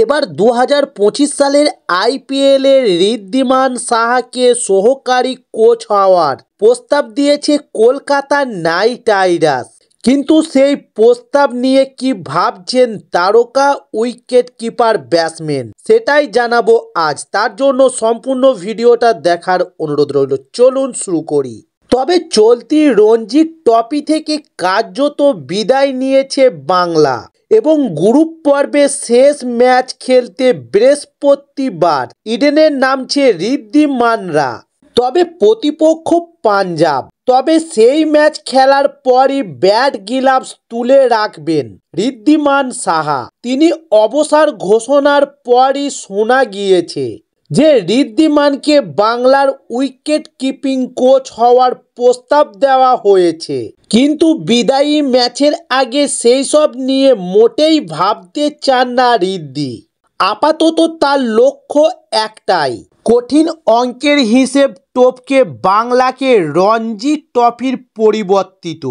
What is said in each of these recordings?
এবার 2025 সালের আইপিএলের ঋদ্ধিমান সাহাকে সহকারী কোচ হওয়ার প্রস্তাব দিয়েছে কলকাতা নাইট রাইডার্স। কিন্তু সেই প্রস্তাব নিয়ে কি ভাবছেন তারকা উইকেট কিপার ব্যাটসম্যান, সেটাই জানাবো আজ। তার জন্য সম্পূর্ণ ভিডিওটা দেখার অনুরোধ রইল। চলুন শুরু করি। তবে চলতি রঞ্জি ট্রফি থেকে কার্যত বিদায় নিয়েছে বাংলা এবং গ্রুপ পর্বে শেষ ম্যাচ খেলতে বৃহস্পতিবার ইডেনে নামছে ঋদ্ধিমানরা। তবে প্রতিপক্ষ পাঞ্জাব। তবে সেই ম্যাচ খেলার পরই ব্যাট গ্লাভস তুলে রাখবেন ঋদ্ধিমান সাহা। তিনি অবসর ঘোষণার পরই শোনা গিয়েছে যে ঋদ্ধিমানকে বাংলার উইকেট কিপিং কোচ হওয়ার প্রস্তাব দেওয়া হয়েছে। কিন্তু বিদায়ী ম্যাচের আগে সেই সব নিয়ে মোটেই ভাবতে চান না ঋদ্ধি। আপাতত তার লক্ষ্য একটাই, কঠিন অঙ্কের হিসেব টপকে বাংলাকে রঞ্জি ট্রফির পরিবর্তিত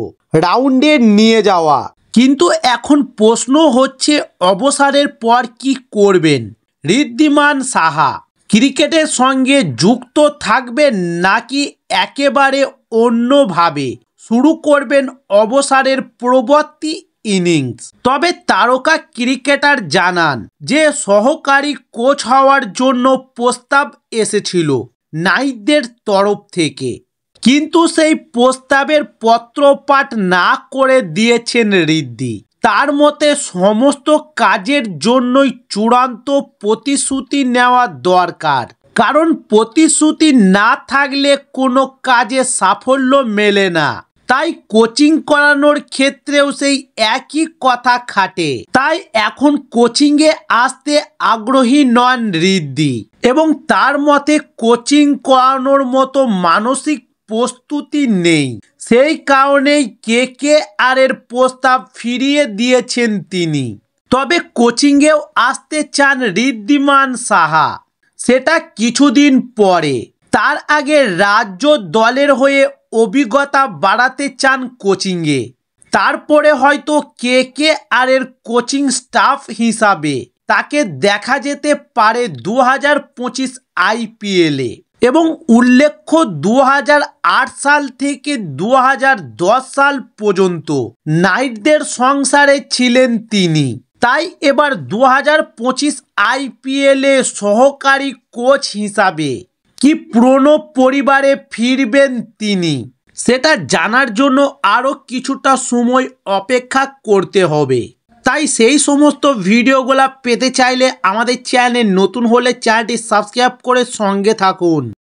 রাউন্ডে নিয়ে যাওয়া। কিন্তু এখন প্রশ্ন হচ্ছে, অবসরের পর কি করবেন ঋদ্ধিমান সাহা? ক্রিকেটের সঙ্গে যুক্ত থাকবেন নাকি একেবারে অন্যভাবে শুরু করবেন অবসরের পরবর্তী ইনিংস? তবে তারকা ক্রিকেটার জানান যে সহকারী কোচ হওয়ার জন্য প্রস্তাব এসেছিল নাইটদের তরফ থেকে, কিন্তু সেই প্রস্তাবের পত্রপাঠ না করে দিয়েছেন ঋদ্ধি। তার মতে সমস্ত কাজের জন্যই চূড়ান্ত প্রতিশ্রুতি নেওয়া দরকার, কারণ প্রতিশ্রুতি না থাকলে কোনো কাজে সাফল্য মেলে না। তাই কোচিং করানোর ক্ষেত্রেও সেই একই কথা খাটে। তাই এখন কোচিংয়ে আসতে আগ্রহী নন ঋদ্ধি এবং তার মতে কোচিং করানোর মতো মানসিক প্রস্তুতি নেই। সেই কারণেই KKR এর প্রস্তাব ফিরিয়ে দিয়েছেন তিনি। তবে কোচিংয়েও আসতে চান ঋদ্ধিমান সাহা, সেটা কিছুদিন পরে। তার আগে রাজ্য দলের হয়ে অভিজ্ঞতা বাড়াতে চান কোচিংয়ে, তারপরে হয়তো KKR এর কোচিং স্টাফ হিসাবে তাকে দেখা যেতে পারে 2025 আইপিএলে। এবং উল্লেখ্য 2008 সাল থেকে 2010 সাল পর্যন্ত নাইটদের সংসারে ছিলেন তিনি। তাই এবার 2025 আইপিএলে সহকারী কোচ হিসাবে কি পুরনো পরিবারে ফিরবেন তিনি, সেটা জানার জন্য আরও কিছুটা সময় অপেক্ষা করতে হবে। তাই সেই সমস্ত ভিডিওগুলো পেতে চাইলে আমাদের চ্যানেলে নতুন হলে চ্যানেলটি সাবস্ক্রাইব করে সঙ্গে থাকুন।